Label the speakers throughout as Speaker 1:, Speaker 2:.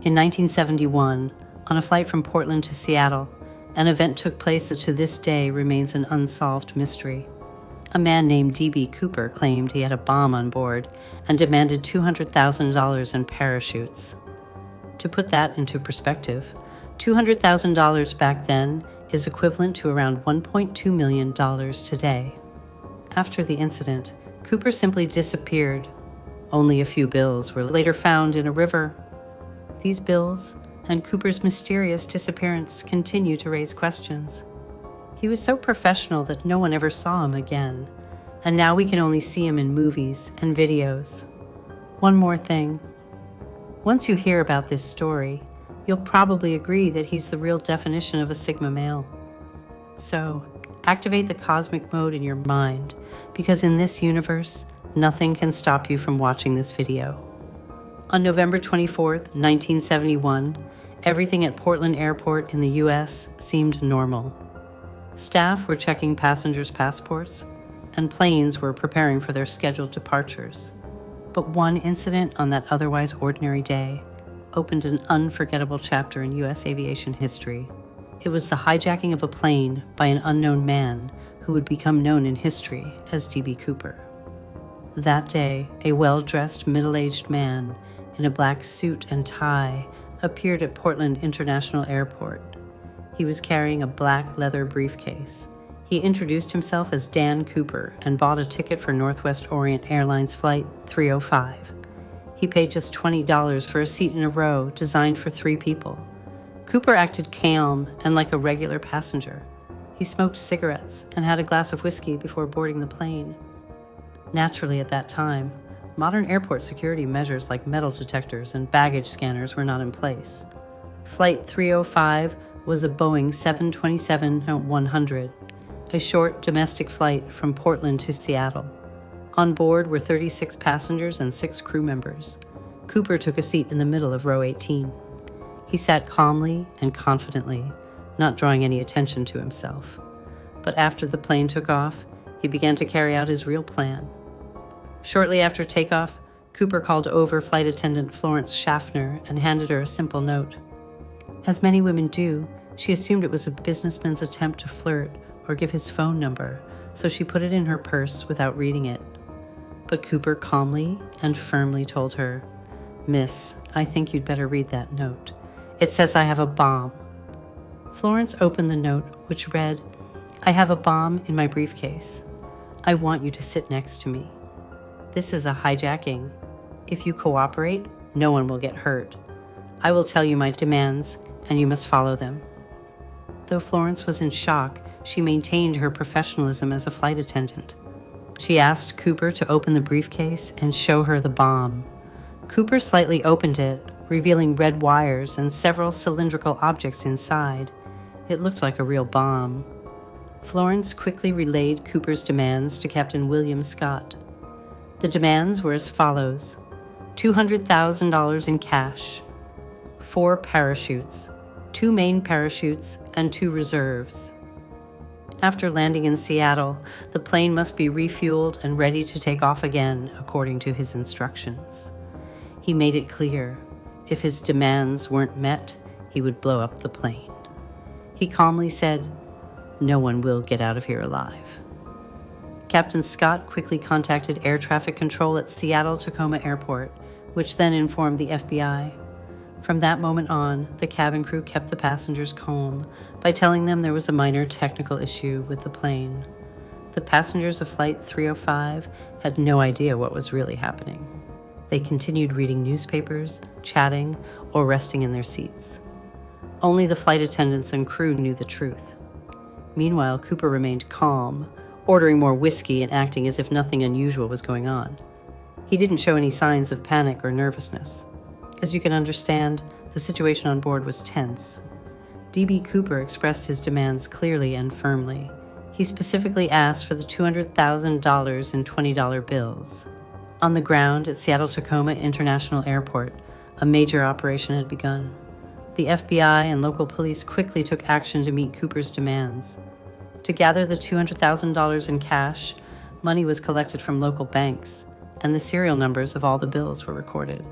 Speaker 1: In 1971, on a flight from Portland to Seattle, an event took place that to this day remains an unsolved mystery. A man named D.B. Cooper claimed he had a bomb on board and demanded $200,000 in parachutes. To put that into perspective, $200,000 back then is equivalent to around $1.2 million today. After the incident, Cooper simply disappeared. Only a few bills were later found in a river. These bills and Cooper's mysterious disappearance continue to raise questions. He was so professional that no one ever saw him again, and now we can only see him in movies and videos. One more thing. Once you hear about this story, you'll probably agree that he's the real definition of a Sigma male. So, activate the cosmic mode in your mind, because in this universe, nothing can stop you from watching this video. On November 24th, 1971, everything at Portland Airport in the US seemed normal. Staff were checking passengers' passports, and planes were preparing for their scheduled departures. But one incident on that otherwise ordinary day opened an unforgettable chapter in US aviation history. It was the hijacking of a plane by an unknown man who would become known in history as D.B. Cooper. That day, a well-dressed, middle-aged man in a black suit and tie appeared at Portland International Airport. He was carrying a black leather briefcase. He introduced himself as Dan Cooper and bought a ticket for Northwest Orient Airlines Flight 305. He paid just $20 for a seat in a row designed for 3 people. Cooper acted calm and like a regular passenger. He smoked cigarettes and had a glass of whiskey before boarding the plane. Naturally, at that time, modern airport security measures like metal detectors and baggage scanners were not in place. Flight 305 was a Boeing 727-100, a short domestic flight from Portland to Seattle. On board were 36 passengers and 6 crew members. Cooper took a seat in the middle of row 18. He sat calmly and confidently, not drawing any attention to himself. But after the plane took off, he began to carry out his real plan. Shortly after takeoff, Cooper called over flight attendant Florence Schaffner and handed her a simple note. As many women do, she assumed it was a businessman's attempt to flirt or give his phone number, so she put it in her purse without reading it. But Cooper calmly and firmly told her, "Miss, I think you'd better read that note. It says I have a bomb." Florence opened the note, which read, "I have a bomb in my briefcase. I want you to sit next to me. This is a hijacking. If you cooperate, no one will get hurt. I will tell you my demands, and you must follow them." Though Florence was in shock, she maintained her professionalism as a flight attendant. She asked Cooper to open the briefcase and show her the bomb. Cooper slightly opened it, revealing red wires and several cylindrical objects inside. It looked like a real bomb. Florence quickly relayed Cooper's demands to Captain William Scott. The demands were as follows: $200,000 in cash, 4 parachutes, 2 main parachutes, and 2 reserves. After landing in Seattle, the plane must be refueled and ready to take off again, according to his instructions. He made it clear, if his demands weren't met, he would blow up the plane. He calmly said, "No one will get out of here alive." Captain Scott quickly contacted air traffic control at Seattle-Tacoma Airport, which then informed the FBI. From that moment on, the cabin crew kept the passengers calm by telling them there was a minor technical issue with the plane. The passengers of Flight 305 had no idea what was really happening. They continued reading newspapers, chatting, or resting in their seats. Only the flight attendants and crew knew the truth. Meanwhile, Cooper remained calm, ordering more whiskey and acting as if nothing unusual was going on. He didn't show any signs of panic or nervousness. As you can understand, the situation on board was tense. D.B. Cooper expressed his demands clearly and firmly. He specifically asked for the $200,000 in $20 bills. On the ground at Seattle-Tacoma International Airport, a major operation had begun. The FBI and local police quickly took action to meet Cooper's demands. To gather the $200,000 in cash, money was collected from local banks, and the serial numbers of all the bills were recorded.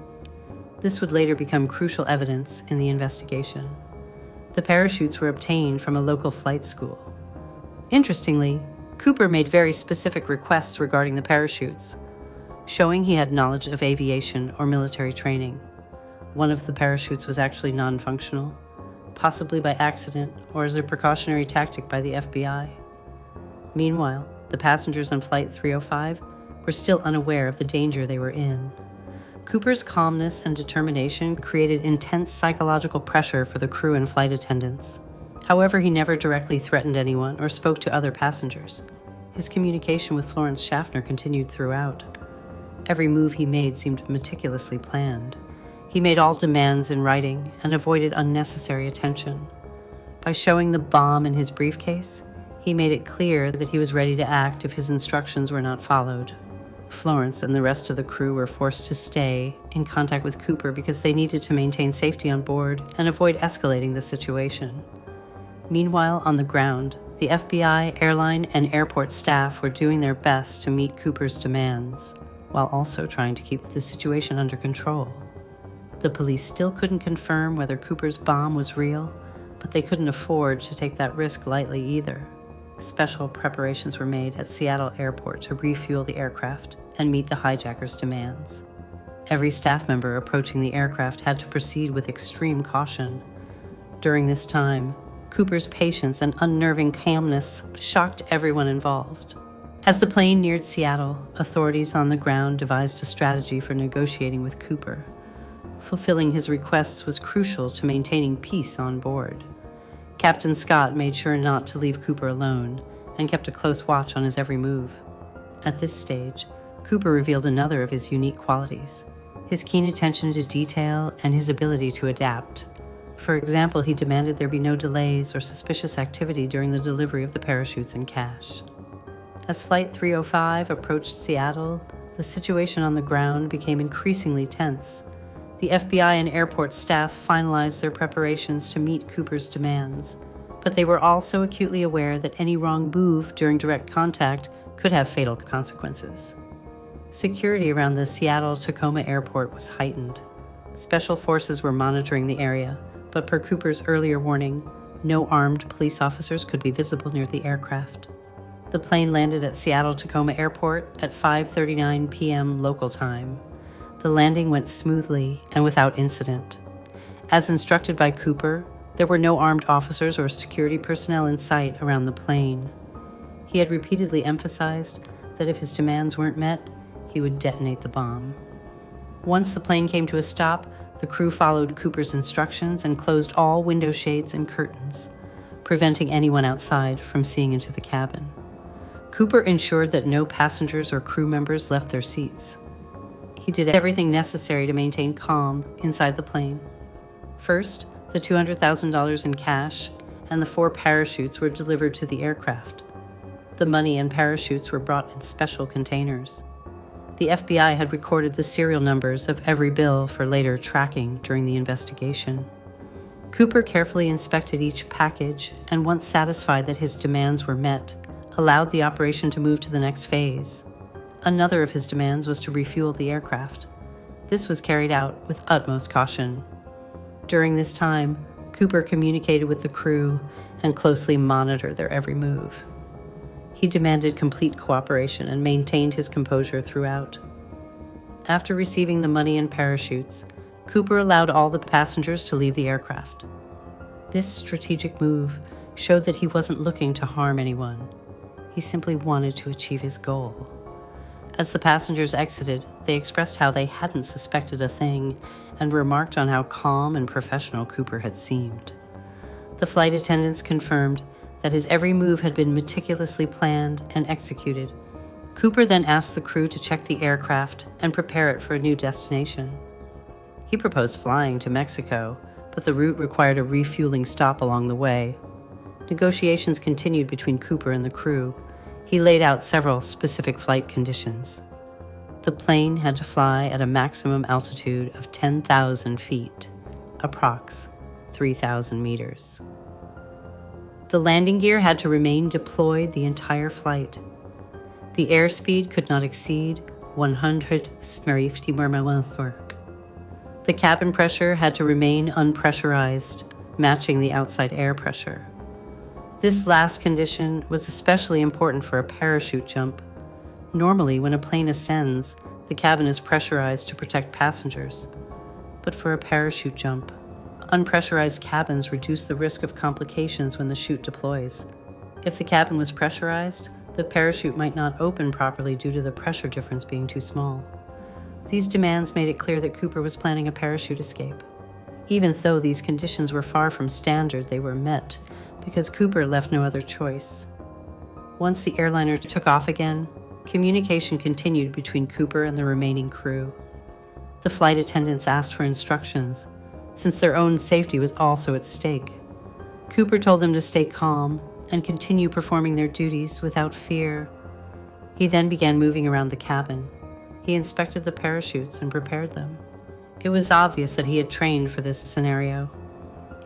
Speaker 1: This would later become crucial evidence in the investigation. The parachutes were obtained from a local flight school. Interestingly, Cooper made very specific requests regarding the parachutes, showing he had knowledge of aviation or military training. One of the parachutes was actually non-functional, possibly by accident or as a precautionary tactic by the FBI. Meanwhile, the passengers on Flight 305 were still unaware of the danger they were in. Cooper's calmness and determination created intense psychological pressure for the crew and flight attendants. However, he never directly threatened anyone or spoke to other passengers. His communication with Florence Schaffner continued throughout. Every move he made seemed meticulously planned. He made all demands in writing and avoided unnecessary attention. By showing the bomb in his briefcase, he made it clear that he was ready to act if his instructions were not followed. Florence and the rest of the crew were forced to stay in contact with Cooper because they needed to maintain safety on board and avoid escalating the situation. Meanwhile, on the ground, the FBI, airline, and airport staff were doing their best to meet Cooper's demands, while also trying to keep the situation under control. The police still couldn't confirm whether Cooper's bomb was real, but they couldn't afford to take that risk lightly either. Special preparations were made at Seattle Airport to refuel the aircraft and meet the hijackers' demands. Every staff member approaching the aircraft had to proceed with extreme caution. During this time, Cooper's patience and unnerving calmness shocked everyone involved. As the plane neared Seattle, authorities on the ground devised a strategy for negotiating with Cooper. Fulfilling his requests was crucial to maintaining peace on board. Captain Scott made sure not to leave Cooper alone and kept a close watch on his every move. At this stage, Cooper revealed another of his unique qualities: his keen attention to detail and his ability to adapt. For example, he demanded there be no delays or suspicious activity during the delivery of the parachutes and cash. As Flight 305 approached Seattle, the situation on the ground became increasingly tense. The FBI and airport staff finalized their preparations to meet Cooper's demands, but they were also acutely aware that any wrong move during direct contact could have fatal consequences. Security around the Seattle-Tacoma airport was heightened. Special forces were monitoring the area, but per Cooper's earlier warning, no armed police officers could be visible near the aircraft. The plane landed at Seattle-Tacoma Airport at 5:39 p.m. local time. The landing went smoothly and without incident. As instructed by Cooper, there were no armed officers or security personnel in sight around the plane. He had repeatedly emphasized that if his demands weren't met, he would detonate the bomb. Once the plane came to a stop, the crew followed Cooper's instructions and closed all window shades and curtains, preventing anyone outside from seeing into the cabin. Cooper ensured that no passengers or crew members left their seats. He did everything necessary to maintain calm inside the plane. First, the $200,000 in cash and the 4 parachutes were delivered to the aircraft. The money and parachutes were brought in special containers. The FBI had recorded the serial numbers of every bill for later tracking during the investigation. Cooper carefully inspected each package and, once satisfied that his demands were met, allowed the operation to move to the next phase. Another of his demands was to refuel the aircraft. This was carried out with utmost caution. During this time, Cooper communicated with the crew and closely monitored their every move. He demanded complete cooperation and maintained his composure throughout. After receiving the money and parachutes, Cooper allowed all the passengers to leave the aircraft. This strategic move showed that he wasn't looking to harm anyone. He simply wanted to achieve his goal. As the passengers exited, they expressed how they hadn't suspected a thing and remarked on how calm and professional Cooper had seemed. The flight attendants confirmed that his every move had been meticulously planned and executed. Cooper then asked the crew to check the aircraft and prepare it for a new destination. He proposed flying to Mexico, but the route required a refueling stop along the way. Negotiations continued between Cooper and the crew. He laid out several specific flight conditions. The plane had to fly at a maximum altitude of 10,000 feet, approx. 3,000 meters. The landing gear had to remain deployed the entire flight. The airspeed could not exceed 150 km/h. The cabin pressure had to remain unpressurized, matching the outside air pressure. This last condition was especially important for a parachute jump. Normally, when a plane ascends, the cabin is pressurized to protect passengers. But for a parachute jump, unpressurized cabins reduce the risk of complications when the chute deploys. If the cabin was pressurized, the parachute might not open properly due to the pressure difference being too small. These demands made it clear that Cooper was planning a parachute escape. Even though these conditions were far from standard, they were met because Cooper left no other choice. Once the airliner took off again, communication continued between Cooper and the remaining crew. The flight attendants asked for instructions, since their own safety was also at stake. Cooper told them to stay calm and continue performing their duties without fear. He then began moving around the cabin. He inspected the parachutes and prepared them. It was obvious that he had trained for this scenario.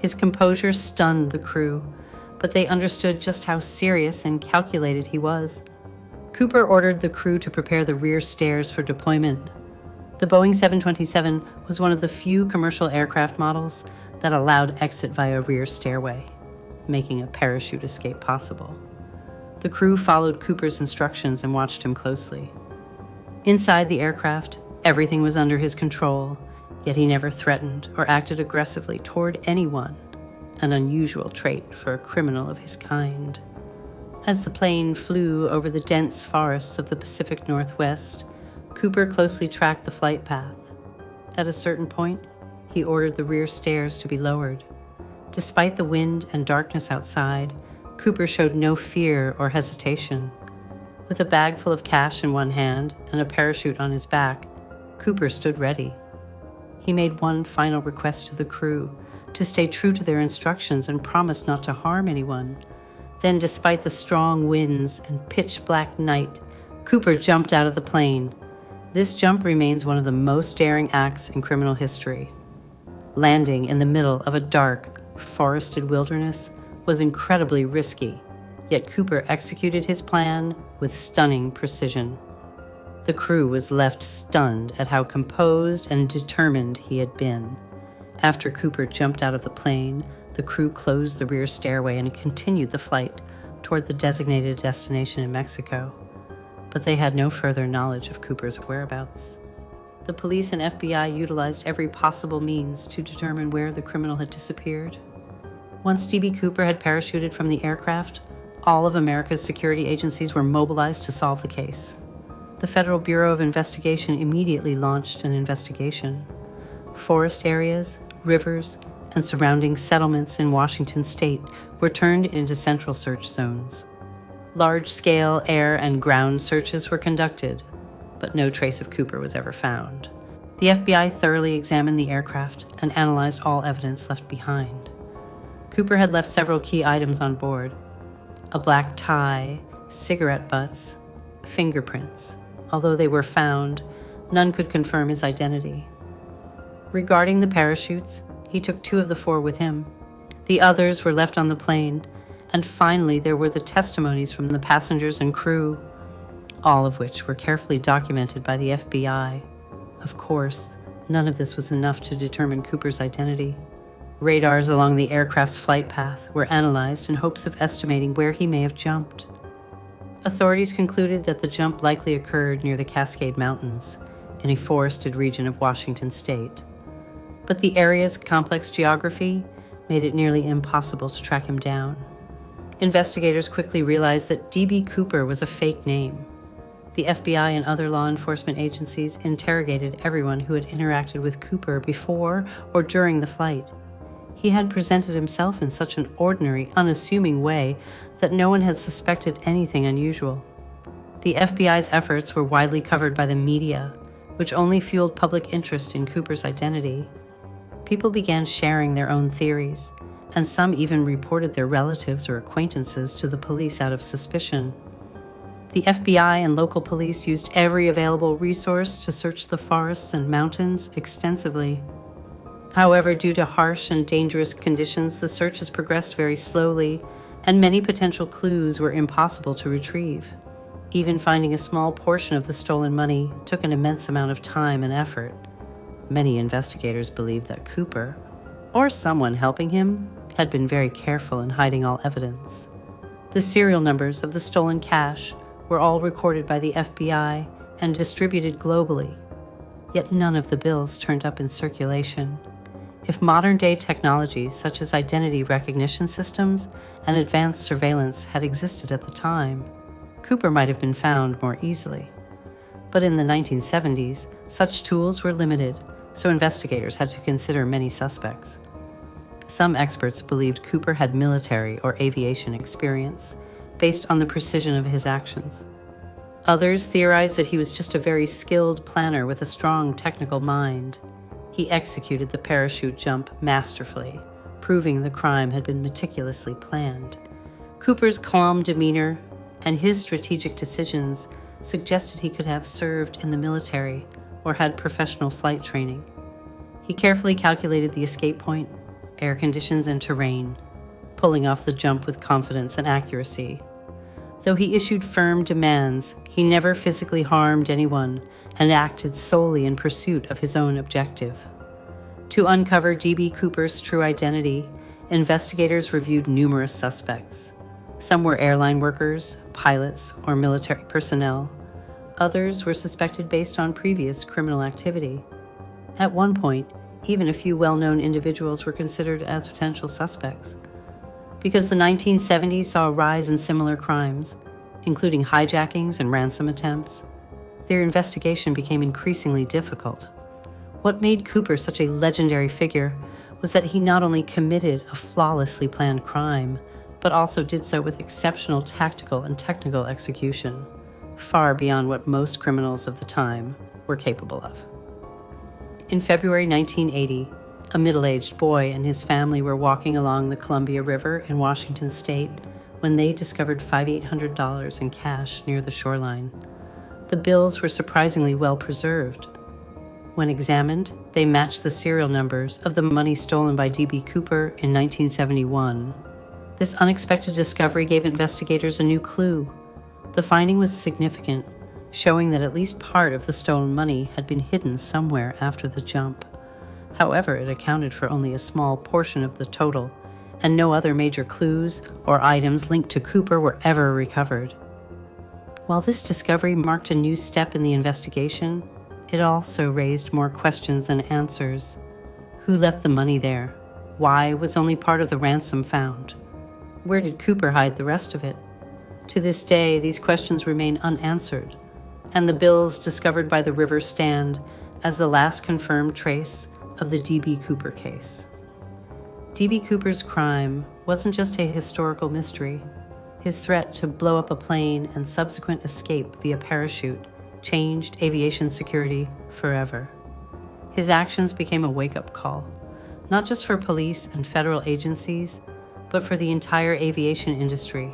Speaker 1: His composure stunned the crew, but they understood just how serious and calculated he was. Cooper ordered the crew to prepare the rear stairs for deployment. The Boeing 727 was one of the few commercial aircraft models that allowed exit via rear stairway, making a parachute escape possible. The crew followed Cooper's instructions and watched him closely. Inside the aircraft, everything was under his control, yet he never threatened or acted aggressively toward anyone, an unusual trait for a criminal of his kind. As the plane flew over the dense forests of the Pacific Northwest, Cooper closely tracked the flight path. At a certain point, he ordered the rear stairs to be lowered. Despite the wind and darkness outside, Cooper showed no fear or hesitation. With a bag full of cash in one hand and a parachute on his back, Cooper stood ready. He made one final request to the crew, to stay true to their instructions and promise not to harm anyone. Then, despite the strong winds and pitch-black night, Cooper jumped out of the plane. This jump remains one of the most daring acts in criminal history. Landing in the middle of a dark, forested wilderness was incredibly risky, yet Cooper executed his plan with stunning precision. The crew was left stunned at how composed and determined he had been. After Cooper jumped out of the plane, the crew closed the rear stairway and continued the flight toward the designated destination in Mexico. But they had no further knowledge of Cooper's whereabouts. The police and FBI utilized every possible means to determine where the criminal had disappeared. Once D.B. Cooper had parachuted from the aircraft, all of America's security agencies were mobilized to solve the case. The Federal Bureau of Investigation immediately launched an investigation. Forest areas, rivers, and surrounding settlements in Washington state were turned into central search zones. Large-scale air and ground searches were conducted, but no trace of Cooper was ever found. The FBI thoroughly examined the aircraft and analyzed all evidence left behind. Cooper had left several key items on board: a black tie, cigarette butts, fingerprints. Although they were found, none could confirm his identity. Regarding the parachutes, he took 2 of the 4 with him. The others were left on the plane, and finally there were the testimonies from the passengers and crew, all of which were carefully documented by the FBI. Of course, none of this was enough to determine Cooper's identity. Radars along the aircraft's flight path were analyzed in hopes of estimating where he may have jumped. Authorities concluded that the jump likely occurred near the Cascade Mountains, in a forested region of Washington state. But the area's complex geography made it nearly impossible to track him down. Investigators quickly realized that D.B. Cooper was a fake name. The FBI and other law enforcement agencies interrogated everyone who had interacted with Cooper before or during the flight. He had presented himself in such an ordinary, unassuming way that no one had suspected anything unusual. The FBI's efforts were widely covered by the media, which only fueled public interest in Cooper's identity. People began sharing their own theories, and some even reported their relatives or acquaintances to the police out of suspicion. The FBI and local police used every available resource to search the forests and mountains extensively. However, due to harsh and dangerous conditions, the searches progressed very slowly, and many potential clues were impossible to retrieve. Even finding a small portion of the stolen money took an immense amount of time and effort. Many investigators believed that Cooper, or someone helping him, had been very careful in hiding all evidence. The serial numbers of the stolen cash were all recorded by the FBI and distributed globally, yet none of the bills turned up in circulation. If modern-day technologies such as identity recognition systems and advanced surveillance had existed at the time, Cooper might have been found more easily. But in the 1970s, such tools were limited, so investigators had to consider many suspects. Some experts believed Cooper had military or aviation experience, based on the precision of his actions. Others theorized that he was just a very skilled planner with a strong technical mind. He executed the parachute jump masterfully, proving the crime had been meticulously planned. Cooper's calm demeanor and his strategic decisions suggested he could have served in the military or had professional flight training. He carefully calculated the escape point, air conditions, and terrain, pulling off the jump with confidence and accuracy. Though he issued firm demands, he never physically harmed anyone and acted solely in pursuit of his own objective. To uncover D.B. Cooper's true identity, investigators reviewed numerous suspects. Some were airline workers, pilots, or military personnel. Others were suspected based on previous criminal activity. At one point, even a few well-known individuals were considered as potential suspects. Because the 1970s saw a rise in similar crimes, including hijackings and ransom attempts, their investigation became increasingly difficult. What made Cooper such a legendary figure was that he not only committed a flawlessly planned crime, but also did so with exceptional tactical and technical execution, far beyond what most criminals of the time were capable of. In February 1980, a middle-aged boy and his family were walking along the Columbia River in Washington state when they discovered $5,800 in cash near the shoreline. The bills were surprisingly well preserved. When examined, they matched the serial numbers of the money stolen by D.B. Cooper in 1971. This unexpected discovery gave investigators a new clue. The finding was significant, showing that at least part of the stolen money had been hidden somewhere after the jump. However, it accounted for only a small portion of the total, and no other major clues or items linked to Cooper were ever recovered. While this discovery marked a new step in the investigation, it also raised more questions than answers. Who left the money there? Why was only part of the ransom found? Where did Cooper hide the rest of it? To this day, these questions remain unanswered, and the bills discovered by the river stand as the last confirmed trace of the D.B. Cooper case. D.B. Cooper's crime wasn't just a historical mystery. His threat to blow up a plane and subsequent escape via parachute changed aviation security forever. His actions became a wake-up call, not just for police and federal agencies, but for the entire aviation industry.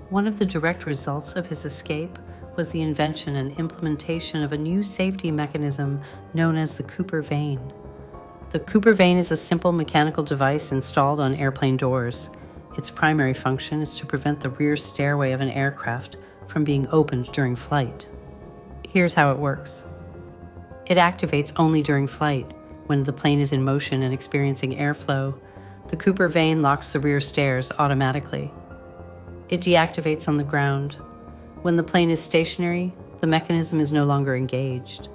Speaker 1: One of the direct results of his escape was the invention and implementation of a new safety mechanism known as the Cooper vane. The Cooper vane is a simple mechanical device installed on airplane doors. Its primary function is to prevent the rear stairway of an aircraft from being opened during flight. Here's how it works. It activates only during flight. When the plane is in motion and experiencing airflow, the Cooper vane locks the rear stairs automatically. It deactivates on the ground. When the plane is stationary, the mechanism is no longer engaged.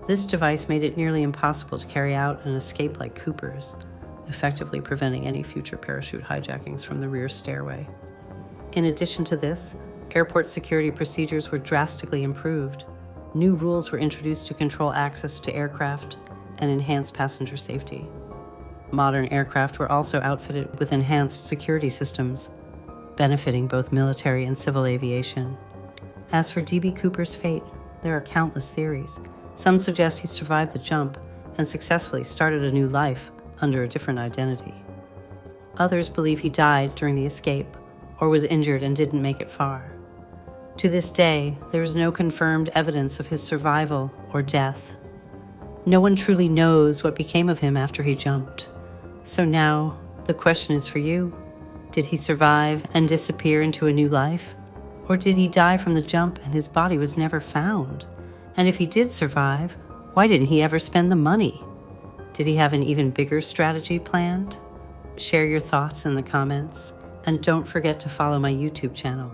Speaker 1: This device made it nearly impossible to carry out an escape like Cooper's, effectively preventing any future parachute hijackings from the rear stairway. In addition to this, airport security procedures were drastically improved. New rules were introduced to control access to aircraft and enhance passenger safety. Modern aircraft were also outfitted with enhanced security systems, benefiting both military and civil aviation. As for D.B. Cooper's fate, there are countless theories. Some suggest he survived the jump and successfully started a new life under a different identity. Others believe he died during the escape or was injured and didn't make it far. To this day, there is no confirmed evidence of his survival or death. No one truly knows what became of him after he jumped. So now, the question is for you. Did he survive and disappear into a new life? Or did he die from the jump and his body was never found? And if he did survive, why didn't he ever spend the money? Did he have an even bigger strategy planned? Share your thoughts in the comments, and don't forget to follow my YouTube channel.